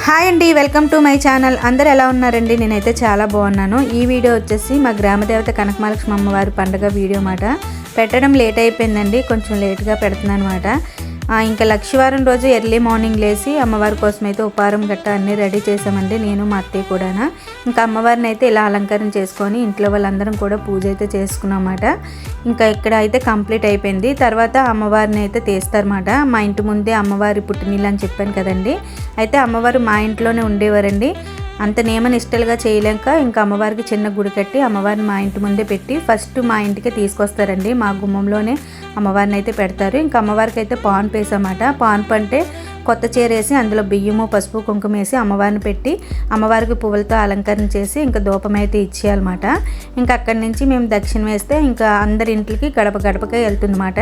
Hi అండి, welcome to my channel. అందరు ఎలా ఉన్నారండి? నేనైతే చాలా బాగున్నాను. ఈ వీడియో వచ్చేసి మా గ్రామదేవత కనకమహాలక్ష్మి అమ్మవారి పండుగ వీడియో మాట. పెట్టడం లేట్ అయిపోయిందండి, కొంచెం లేట్గా పెడుతున్నాను అనమాట. ఇంకా లక్షవారం రోజు ఎర్లీ మార్నింగ్ లేచి అమ్మవారి కోసం అయితే ఉపారం గట్ట అన్నీ రెడీ చేసామండి, నేను మా అత్తయ్య కూడా. ఇంకా అమ్మవారిని అయితే ఇలా అలంకరణ చేసుకొని ఇంట్లో వాళ్ళందరం కూడా పూజ అయితే చేసుకున్నామాట. ఇంకా ఇక్కడ అయితే కంప్లీట్ అయిపోయింది. తర్వాత అమ్మవారిని అయితే తీస్తారన్నమాట. మా ఇంటి ముందే అమ్మవారి పుట్టినీళ్ళు అని చెప్పాను కదండి. అయితే అమ్మవారు మా ఇంట్లోనే ఉండేవారండి. అంత నియమనిష్టలుగా చేయలేక ఇంకా అమ్మవారికి చిన్న గుడి కట్టి అమ్మవారిని మా ఇంటి ముందే పెట్టి ఫస్ట్ మా ఇంటికి తీసుకొస్తారండి. మా గుమ్మంలోనే అమ్మవారిని అయితే పెడతారు. ఇంకా అమ్మవారికి అయితే పాన్పు వేసామాట. పాన్పు అంటే కొత్త చీర వేసి అందులో బియ్యము పసుపు కుంకుమ వేసి అమ్మవారిని పెట్టి అమ్మవారికి పువ్వులతో అలంకరణ చేసి ఇంకా ధూపం అయితే ఇచ్చేయాలన్నమాట. ఇంకా అక్కడి నుంచి మేము దక్షిణ వేస్తే ఇంకా అందరి ఇంటికి గడప గడపకే వెళ్తుందన్నమాట.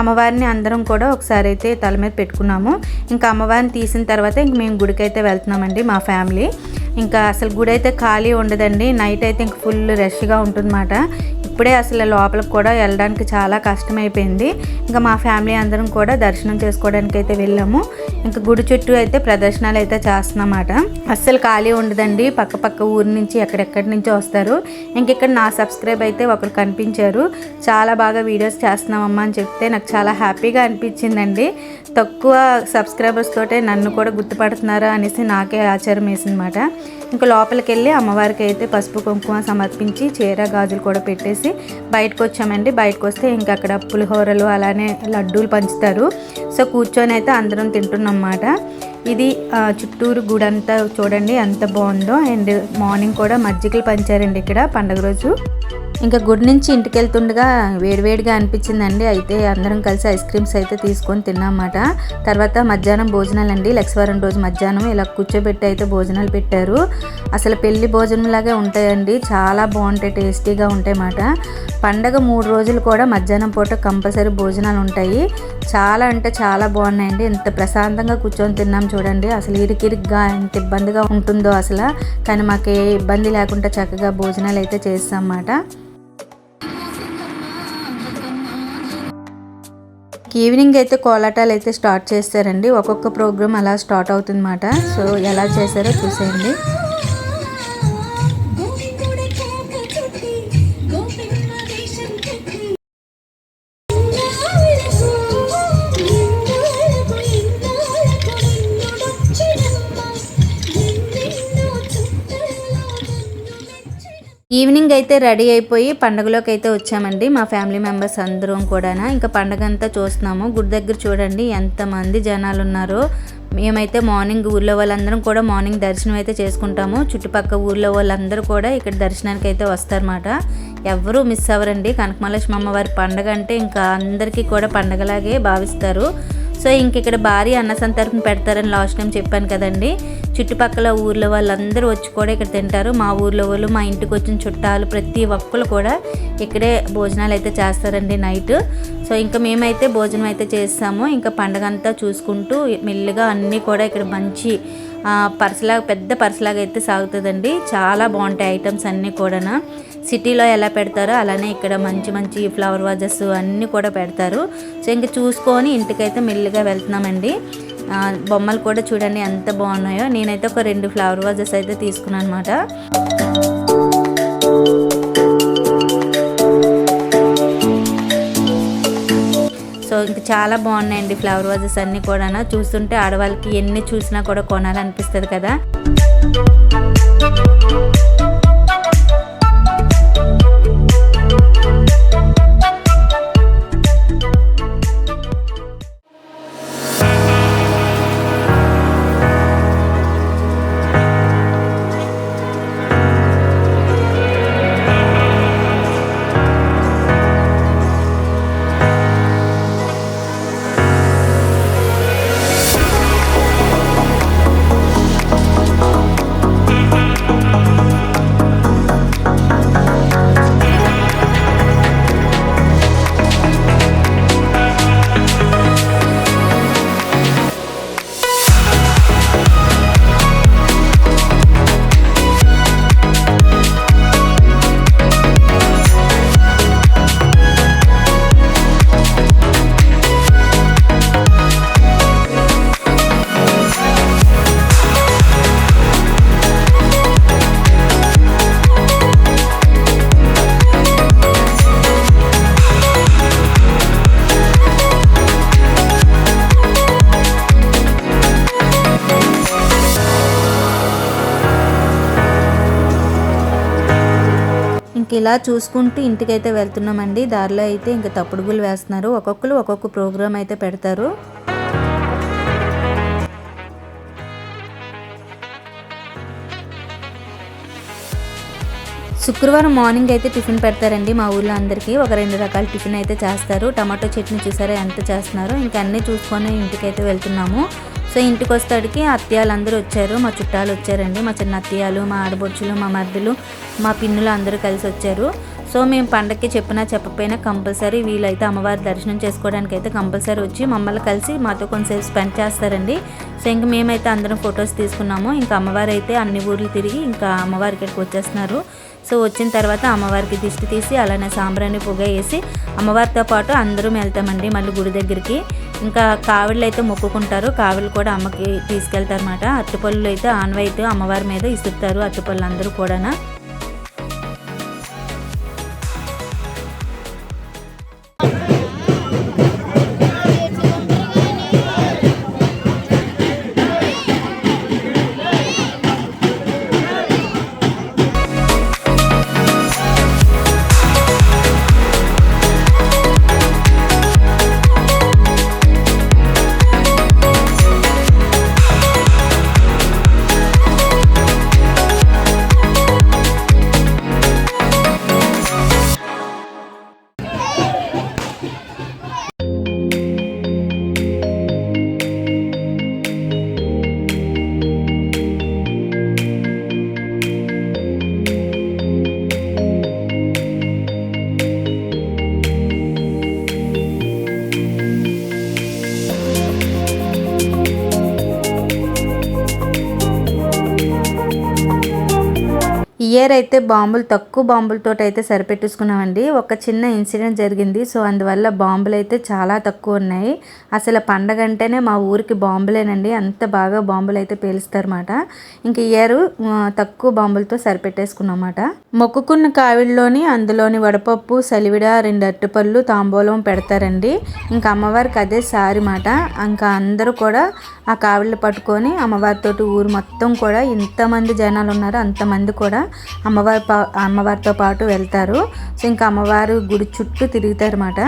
అమ్మవారిని అందరం కూడా ఒకసారి అయితే తల మీద పెట్టుకున్నాము. ఇంకా అమ్మవారిని తీసిన తర్వాత ఇంక మేము గుడికి అయితే వెళ్తున్నామండి మా ఫ్యామిలీ. ఇంకా అసలు గుడి అయితే ఖాళీ ఉండదండి. నైట్ అయితే ఇంక ఫుల్ రష్గా ఉంటుందన్నమాట. ఇప్పుడే అసలు లోపలికి కూడా వెళ్ళడానికి చాలా కష్టమైపోయింది. ఇంకా మా ఫ్యామిలీ అందరం కూడా దర్శనం చేసుకోవడానికి అయితే వెళ్ళాము. ఇంకా గుడి చుట్టూ అయితే ప్రదర్శనలు అయితే చేస్తున్నామాట. అస్సలు ఖాళీ ఉండదండి. పక్క పక్క ఊరి నుంచి ఎక్కడెక్కడి నుంచో వస్తారు. ఇంక ఇక్కడ నా సబ్స్క్రైబ్ అయితే ఒకరు కనిపించారు. చాలా బాగా వీడియోస్ చేస్తున్నామమ్మా అని చెప్తే నాకు చాలా హ్యాపీగా అనిపించిందండి. తక్కువ సబ్స్క్రైబర్స్ తోటే నన్ను కూడా గుర్తుపడుతున్నారా అనేసి నాకే ఆశ్చర్యం వేసిందన్నమాట. ఇంకా లోపలికి వెళ్ళి అమ్మవారికి అయితే పసుపు కుంకుమ సమర్పించి చీర గాజులు కూడా పెట్టేసి బయటకు వచ్చామండి. బయటకు వస్తే ఇంకా అక్కడ పులిహోరలు అలానే లడ్డూలు పంచుతారు. సో కూర్చొని అయితే అందరం తింటున్నమాట. ఇది చుట్టూరు గుడి అంతా చూడండి ఎంత బాగుందో. అండ్ మార్నింగ్ కూడా మజ్జిగలు పంచారండి ఇక్కడ పండుగ రోజు. ఇంకా గుడి నుంచి ఇంటికి వెళ్తుండగా వేడివేడిగా అనిపించిందండి. అయితే అందరం కలిసి ఐస్ క్రీమ్స్ అయితే తీసుకొని తిన్నామన్నమాట. తర్వాత మధ్యాహ్నం భోజనాలు అండి. లక్షవారం రోజు మధ్యాహ్నం ఇలా కూర్చోబెట్టి అయితే భోజనాలు పెట్టారు. అసలు పెళ్లి భోజనంలాగే ఉంటాయండి, చాలా బాగుంటాయి, టేస్టీగా ఉంటాయి అన్నమాట. పండగ 3 రోజులు కూడా మధ్యాహ్నం పూట కంపల్సరీ భోజనాలు ఉంటాయి. చాలా అంటే చాలా బాగున్నాయండి. ఎంత ప్రశాంతంగా కూర్చొని తిన్నాం చూడండి. అసలు ఇరికిరిగ్గా ఎంత ఇబ్బందిగా ఉంటుందో అసలు, కానీ మాకు ఏ ఇబ్బంది లేకుండా చక్కగా భోజనాలు అయితే చేస్తాం అన్నమాట. ఈవినింగ్ అయితే కోలాటాలు అయితే స్టార్ట్ చేస్తారండి. ఒక్కొక్క ప్రోగ్రామ్ అలా స్టార్ట్ అవుతుందన్నమాట. సో ఎలా చేశారో చూసేయండి. ఈవినింగ్ అయితే రెడీ అయిపోయి పండుగలోకి అయితే వచ్చామండి మా ఫ్యామిలీ మెంబర్స్ అందరం కూడా. ఇంకా పండుగ అంతా చూస్తున్నాము. గుడి దగ్గర చూడండి ఎంతమంది జనాలు ఉన్నారో. మేమైతే మార్నింగ్ ఊర్లో వాళ్ళందరం కూడా మార్నింగ్ దర్శనం అయితే చేసుకుంటాము. చుట్టుపక్కల ఊర్లో వాళ్ళందరూ కూడా ఇక్కడ దర్శనానికి అయితే వస్తారన్నమాట. ఎవరూ మిస్ అవ్వరండి. కనకమహాలక్ష్మి అమ్మవారి పండుగ అంటే ఇంకా అందరికీ కూడా పండగలాగే భావిస్తారు. సో ఇంక ఇక్కడ భారీ అన్న సంతర్పణ పెడతారని లాస్ట్ టైం చెప్పాను కదండి. చుట్టుపక్కల ఊర్లో వాళ్ళందరూ వచ్చి కూడా ఇక్కడ తింటారు. మా ఊర్లో వాళ్ళు, మా ఇంటికి వచ్చిన చుట్టాలు ప్రతి ఒక్కరు కూడా ఇక్కడే భోజనాలు అయితే చేస్తారండి నైట్. సో ఇంకా మేమైతే భోజనం అయితే చేస్తాము. ఇంకా పండగ అంతా చూసుకుంటూ మెల్లిగా అన్నీ కూడా ఇక్కడ మంచి పర్సులాగా పెద్ద పర్సులాగా అయితే సాగుతుందండి. చాలా బాగుంటాయి ఐటమ్స్ అన్నీ కూడా. సిటీలో ఎలా పెడతారో అలానే ఇక్కడ మంచి మంచి ఫ్లవర్ వాజెస్ అన్నీ కూడా పెడతారు. సో ఇంక చూసుకొని ఇంటికైతే మెల్లిగా వెళ్తున్నామండి. బొమ్మలు కూడా చూడండి ఎంత బాగున్నాయో. నేనైతే ఒక 2 ఫ్లవర్ వాజెస్ అయితే తీసుకున్నాను అనమాట. సో ఇంక చాలా బాగున్నాయండి ఫ్లవర్ వాజెస్ అన్నీ కూడా. చూస్తుంటే ఆడవాళ్ళకి ఎన్ని చూసినా కూడా కొనాలనిపిస్తుంది కదా. ఇంక ఇలా చూసుకుంటూ ఇంటికైతే వెళ్తున్నామండి. దారిలో అయితే ఇంకా తప్పుడుగులు వేస్తున్నారు. ఒక్కొక్కరు ఒక్కొక్క ప్రోగ్రామ్ అయితే పెడతారు. శుక్రవారం మార్నింగ్ అయితే టిఫిన్ పెడతారండి మా ఊళ్ళో అందరికీ. ఒక 2 రకాల టిఫిన్ అయితే చేస్తారు. టమాటో చట్నీ చూసారా ఎంత చేస్తున్నారో. ఇంకా అన్నీ చూసుకొని ఇంటికైతే వెళ్తున్నాము. సో ఇంటికి వస్తాడికి అత్తయ్యలు వచ్చారు, మా చుట్టాలు వచ్చారండి. మా చిన్న అత్తయ్యలు, మా ఆడబొడుచులు, మా మర్దులు, మా పిన్నులు అందరూ కలిసి వచ్చారు. సో మేము పండగకి చెప్పినా చెప్పకపోయినా కంపల్సరీ వీళ్ళైతే అమ్మవారి దర్శనం చేసుకోవడానికి అయితే కంపల్సరీ వచ్చి మమ్మల్ని కలిసి మాతో కొంచెంసేపు స్పెండ్ చేస్తారండి. సో ఇంక మేమైతే అందరం ఫొటోస్ తీసుకున్నాము. ఇంకా అమ్మవారు అయితే అన్ని ఊర్లు తిరిగి ఇంకా అమ్మవారి ఇక్కడికి వచ్చేస్తున్నారు. సో వచ్చిన తర్వాత అమ్మవారికి దిష్టి తీసి అలానే సాంబ్రాణి పొగ వేసి అమ్మవారితో పాటు అందరం వెళ్తామండి మళ్ళీ గుడి దగ్గరికి. ఇంకా కావిళ్ళు అయితే మొక్కుకుంటారు. కావిళ్ళు కూడా అమ్మకి తీసుకెళ్తారు అన్నమాట. అట్టుపళ్ళు అయితే ఆనవైతే అమ్మవారి మీద ఇసురుతారు అట్టుపళ్ళు అందరూ కూడా. ఇయర్ అయితే తక్కువ బాంబులతో అయితే సరిపెట్టేసుకున్నామండి. ఒక చిన్న ఇన్సిడెంట్ జరిగింది. సో అందువల్ల బాంబులు అయితే చాలా తక్కువ ఉన్నాయి. అసలు పండగ అంటేనే మా ఊరికి బాంబులేనండి. అంత బాగా బాంబులు అయితే పేలుస్తారన్నమాట. ఇంక ఇయర్ తక్కువ బాంబులతో సరిపెట్టేసుకున్నమాట. మొక్కుకున్న కావిడిలోని అందులోని వడపప్పు, సలివిడ, 2 అట్టుపళ్ళు, తాంబూలం పెడతారండి. ఇంకా అమ్మవారికి అదే సారి మాట. ఇంకా అందరూ కూడా ఆ కావిళ్ళు పట్టుకొని అమ్మవారితోటి ఊరు మొత్తం కూడా ఎంతమంది జనాలు ఉన్నారో అంతమంది కూడా అమ్మవారితో పాటు వెళ్తారు. సో ఇంకా అమ్మవారు గుడి చుట్టూ తిరుగుతారన్నమాట.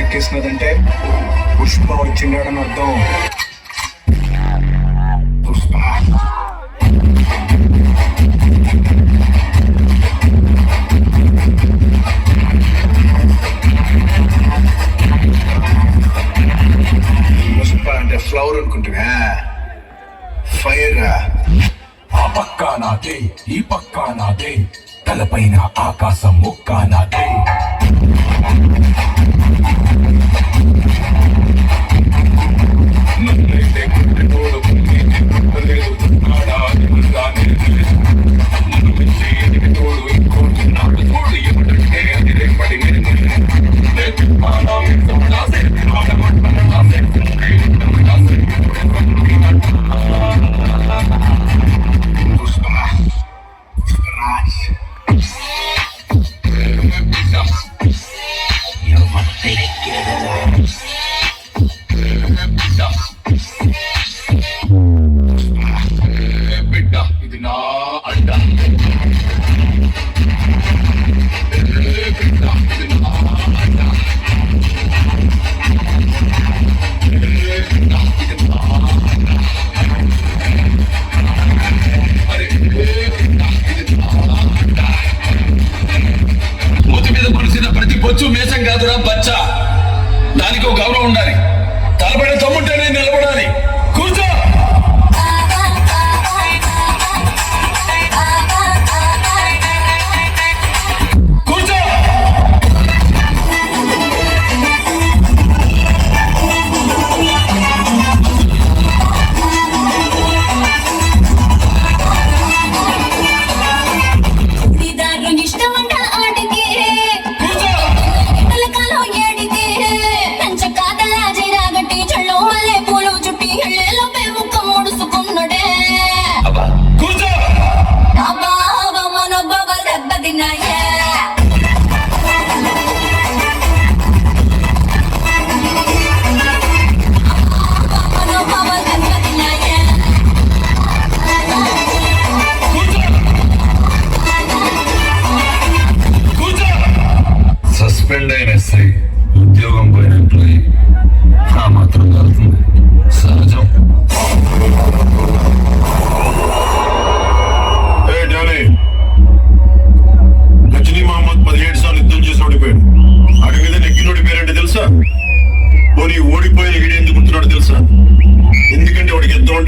ఎక్కేసినదంటే పుష్ప వచ్చిండని అర్థం. పుష్ప పుష్ప అంటే ఫ్లవర్ అనుకుంటున్నా. ఫైర్ ఆ పక్క నాదే, ఈ పక్క నాదే, తలపైన ఆకాశం ముక్క నాదే.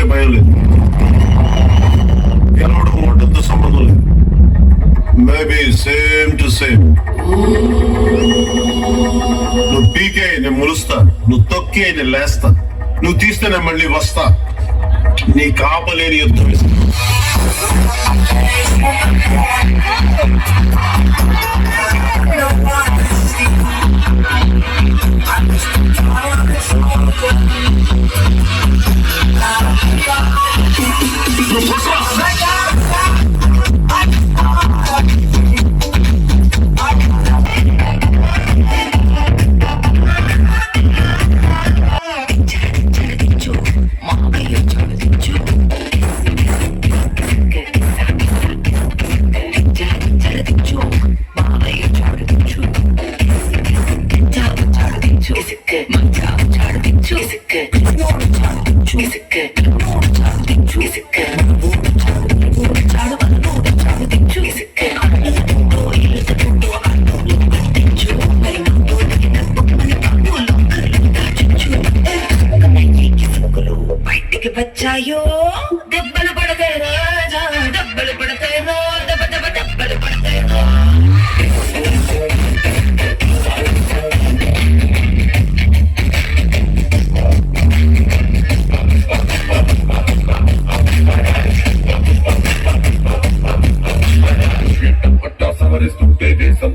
భయం లేదు, గెలవడం ఓటంతో సంబంధం లేదు. Maybe same to same. నువ్వు పీకే నేను ములుస్తా, నువ్వు తొక్కే నేను లేస్తా, నువ్వు తీస్తే నేను మళ్ళీ వస్తా. నీ కాపలేని యుద్ధం. బయటికి వచ్చాయో దెబ్బలు పడతాయి రాజా, దెబ్బలు పడతాయి రా, దెబ్బలు పడతాయి రా. సవరిస్తుంటే దేశం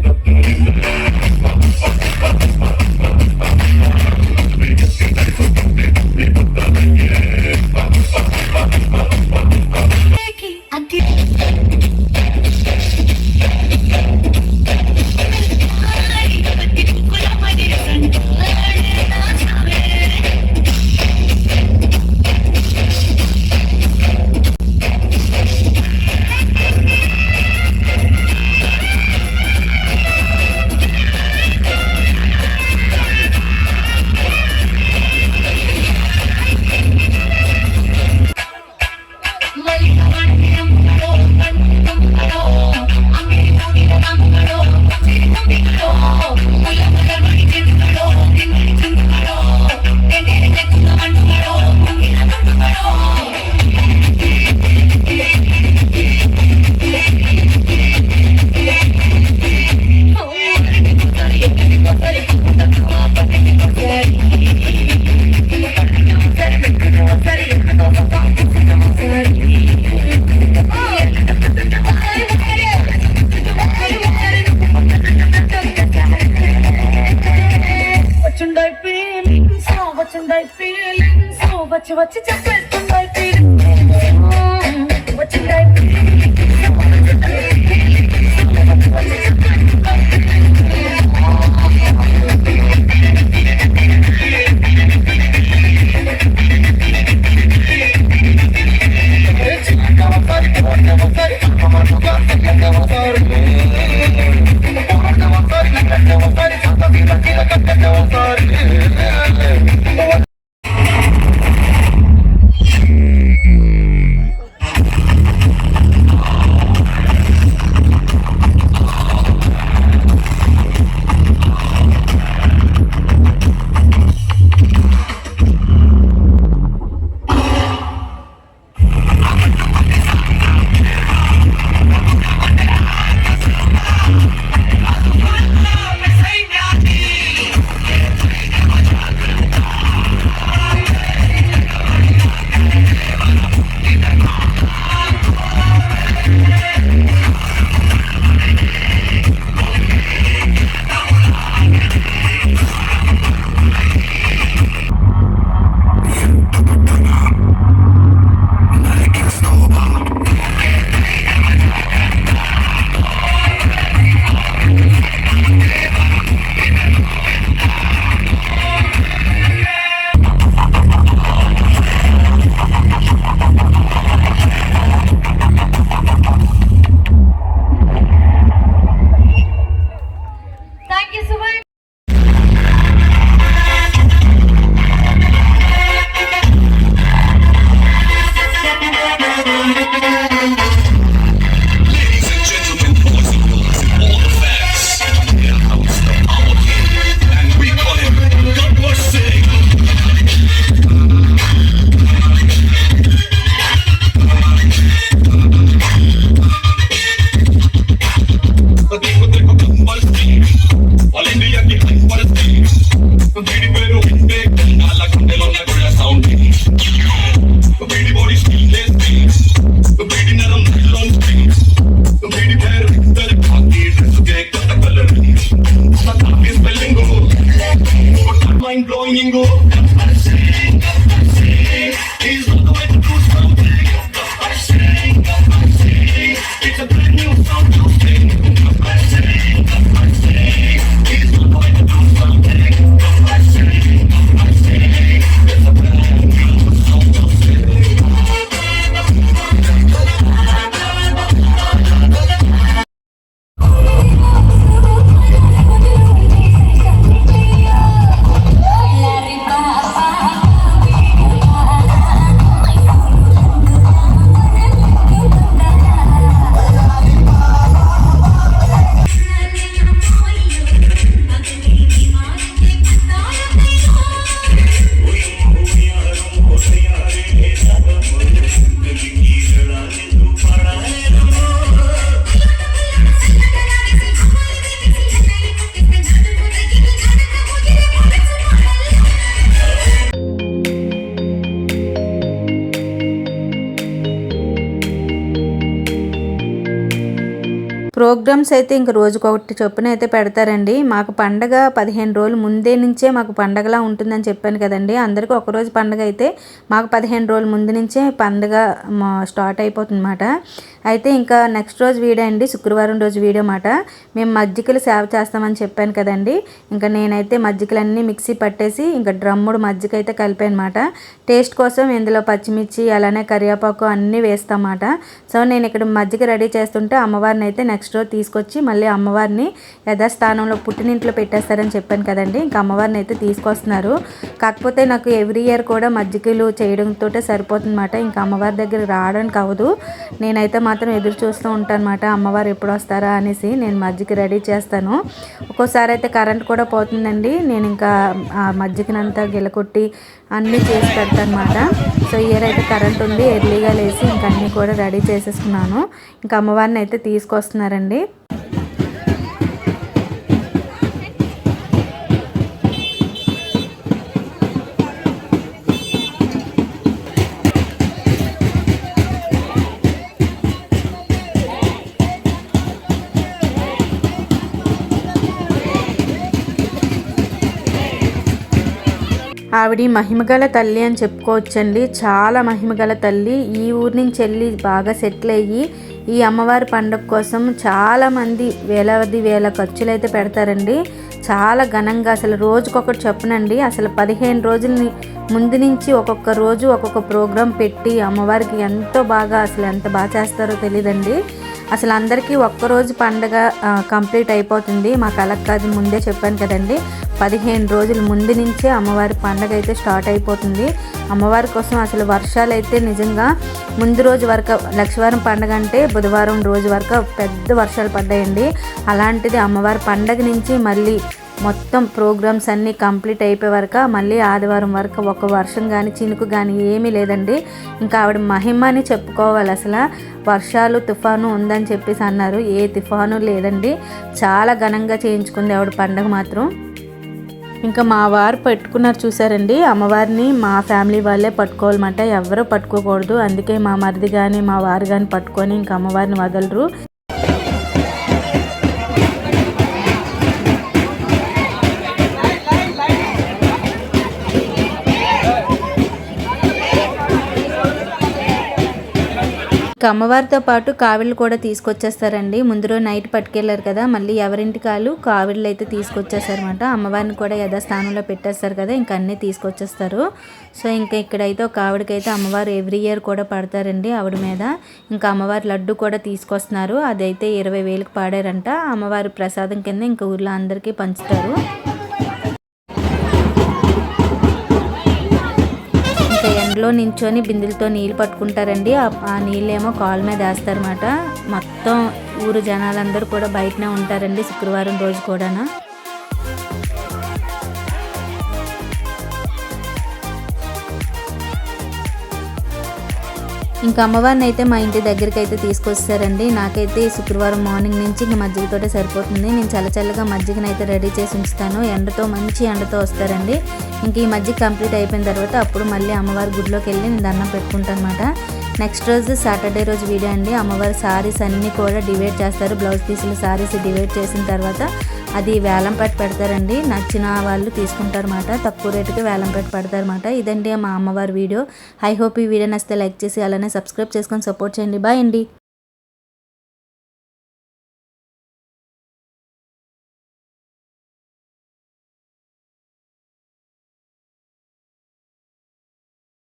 ప్రోగ్రామ్స్ అయితే ఇంక రోజుకొకటి చొప్పున అయితే పెడతారండి. మాకు పండగ 15 రోజులు ముందే నుంచే మాకు పండగలా ఉంటుందని చెప్పాను కదండి. అందరికీ ఒకరోజు పండగ అయితే మాకు 15 రోజుల ముందు నుంచే పండగ స్టార్ట్ అయిపోతుందన్నమాట. అయితే ఇంకా నెక్స్ట్ రోజు వీడియో అండి, శుక్రవారం రోజు వీడియో మాట. మేము మజ్జిగలు సేవ చేస్తామని చెప్పాను కదండి. ఇంకా నేనైతే మజ్జిగలన్నీ మిక్సీ పట్టేసి ఇంకా డ్రమ్ముడు మజ్జిగ అయితే కలిపానమాట. టేస్ట్ కోసం ఇందులో పచ్చిమిర్చి అలానే కరివేపాకు అన్నీ వేస్తామాట. సో నేను ఇక్కడ మజ్జిగ రెడీ చేస్తుంటే అమ్మవారిని అయితే నెక్స్ట్ రోజు తీసుకొచ్చి మళ్ళీ అమ్మవారిని యథాస్థానంలో పుట్టినింట్లో పెట్టేస్తారని చెప్పాను కదండి. ఇంకా అమ్మవారిని అయితే తీసుకొస్తున్నారు. కాకపోతే నాకు ఎవ్రీ ఇయర్ కూడా మజ్జిగలు చేయడంతో సరిపోతుందన్నమాట. ఇంకా అమ్మవారి దగ్గర రావడానికి అవ్వదు. నేనైతే మాత్రం ఎదురు చూస్తూ ఉంటాను అన్నమాట, అమ్మవారు ఎప్పుడు వస్తారా అనేసి. నేను మజ్జిగ రెడీ చేస్తాను. ఒక్కోసారి అయితే కరెంట్ కూడా పోతుందండి. నేను ఇంకా ఆ మజ్జిగనంతా గిలకొట్టి అన్నీ చేసి పెడతాను అన్నమాట. సో ఇయర్ అయితే కరెంట్ ఉంది, ఎర్లీగా లేచి ఇంక అన్నీ కూడా రెడీ చేసేసుకున్నాను. ఇంకా అమ్మవారిని అయితే తీసుకొస్తున్నారండి. ఆవిడ మహిమగల తల్లి అని చెప్పుకోవచ్చండి. చాలా మహిమగల తల్లి. ఈ ఊరి నుంచి వెళ్ళి బాగా సెటిల్ అయ్యి ఈ అమ్మవారి పండుగ కోసం చాలామంది వేల ఖర్చులు అయితే పెడతారండి. చాలా ఘనంగా అసలు రోజుకొకటి చెప్పనండి. అసలు 15 రోజుల ముందు నుంచి ఒక్కొక్క రోజు ఒక్కొక్క ప్రోగ్రాం పెట్టి అమ్మవారికి ఎంతో బాగా అసలు ఎంత బాగా చేస్తారో తెలియదండి. అసలు అందరికీ ఒక్కరోజు పండగ కంప్లీట్ అయిపోతుంది. మాకు అలా కాదు, ముందే చెప్పాను కదండి. 15 రోజుల ముందు నుంచే అమ్మవారి పండగ అయితే స్టార్ట్ అయిపోతుంది. అమ్మవారి కోసం అసలు వర్షాలు అయితే నిజంగా ముందు రోజు వరకు, లక్షవారం పండగ అంటే బుధవారం రోజు వరకు పెద్ద వర్షాలు పడ్డాయండి. అలాంటిది అమ్మవారి పండగ నుంచి మళ్ళీ మొత్తం ప్రోగ్రామ్స్ అన్నీ కంప్లీట్ అయిపోయే వరకు మళ్ళీ ఆదివారం వరకు ఒక వర్షం కానీ చినుకు కానీ ఏమీ లేదండి. ఇంకా ఆవిడ మహిమని చెప్పుకోవాలి. అసలు వర్షాలు తుఫాను ఉందని చెప్పేసి అన్నారు. ఏ తుఫాను లేదండి. చాలా ఘనంగా చేయించుకుంది ఆవిడ పండగ మాత్రం. ఇంకా మా వారు పట్టుకున్నారు చూసారండి. అమ్మవారిని మా ఫ్యామిలీ వాళ్ళే పట్టుకోవాలన్నమాట, ఎవరూ పట్టుకోకూడదు. అందుకే మా మరిది కానీ మా వారు కానీ పట్టుకొని ఇంకా అమ్మవారిని వదలరు. అమ్మవారితో పాటు కావిళ్ళు కూడా తీసుకొచ్చేస్తారండి. ముందు రోజు నైట్ పట్టుకెళ్ళారు కదా, మళ్ళీ ఎవరింటికి వాళ్ళు కావిళ్ళు అయితే తీసుకొచ్చేస్తారన్నమాట. అమ్మవారిని కూడా యథాస్థానంలో పెట్టేస్తారు కదా, ఇంకా అన్నీ తీసుకొచ్చేస్తారు. సో ఇంకా ఇక్కడైతే ఒక ఆవిడకైతే అమ్మవారు ఎవ్రీ ఇయర్ కూడా పడతారండి ఆవిడ మీద. ఇంకా అమ్మవారి లడ్డు కూడా తీసుకొస్తున్నారు. అదైతే 20,000కి పాడారంట. అమ్మవారి ప్రసాదం కింద ఇంకా ఊర్లో అందరికీ పంచుతారు. ఎండలో నించొని బిందెలతో నీళ్ళు పట్టుకుంటారండి. ఆ నీళ్ళేమో కాళ్ళ మీద వేస్తారన్నమాట. మొత్తం ఊరు జనాలందరూ కూడా బయటనే ఉంటారండి శుక్రవారం రోజు కూడా. ఇంకా అమ్మవారిని అయితే మా ఇంటి దగ్గరికి అయితే తీసుకొస్తారండి. నాకైతే శుక్రవారం మార్నింగ్ నుంచి ఇంకా మజ్జిగతోటే సరిపోతుంది. నేను చల్లగా మజ్జిగను అయితే రెడీ చేసి ఉంచుతాను. మంచి ఎండతో వస్తారండి. ఇంక ఈ మజ్జిగ కంప్లీట్ అయిపోయిన తర్వాత అప్పుడు మళ్ళీ అమ్మవారి గుడిలోకి వెళ్ళి నేను దండం పెట్టుకుంటాను అన్నమాట. నెక్స్ట్ రోజు సాటర్డే రోజు వీడియో అండి. అమ్మవారి శారీస్ అన్నీ కూడా డివైడ్ చేస్తారు. బ్లౌజ్ పీసులు శారీస్ డివైడ్ చేసిన తర్వాత అది వేలం పెట్టి పెడతారండి. నచ్చిన వాళ్ళు తీసుకుంటారన్నమాట. తక్కువ రేటుకి వేలం పెట్టి పెడతారన్నమాట. ఇదండి మా అమ్మవారి వీడియో. ఐ హోప్ ఈ వీడియో నచ్చితే లైక్ చేసి అలానే సబ్స్క్రైబ్ చేసుకొని సపోర్ట్ చేయండి. బాయ్ అండి.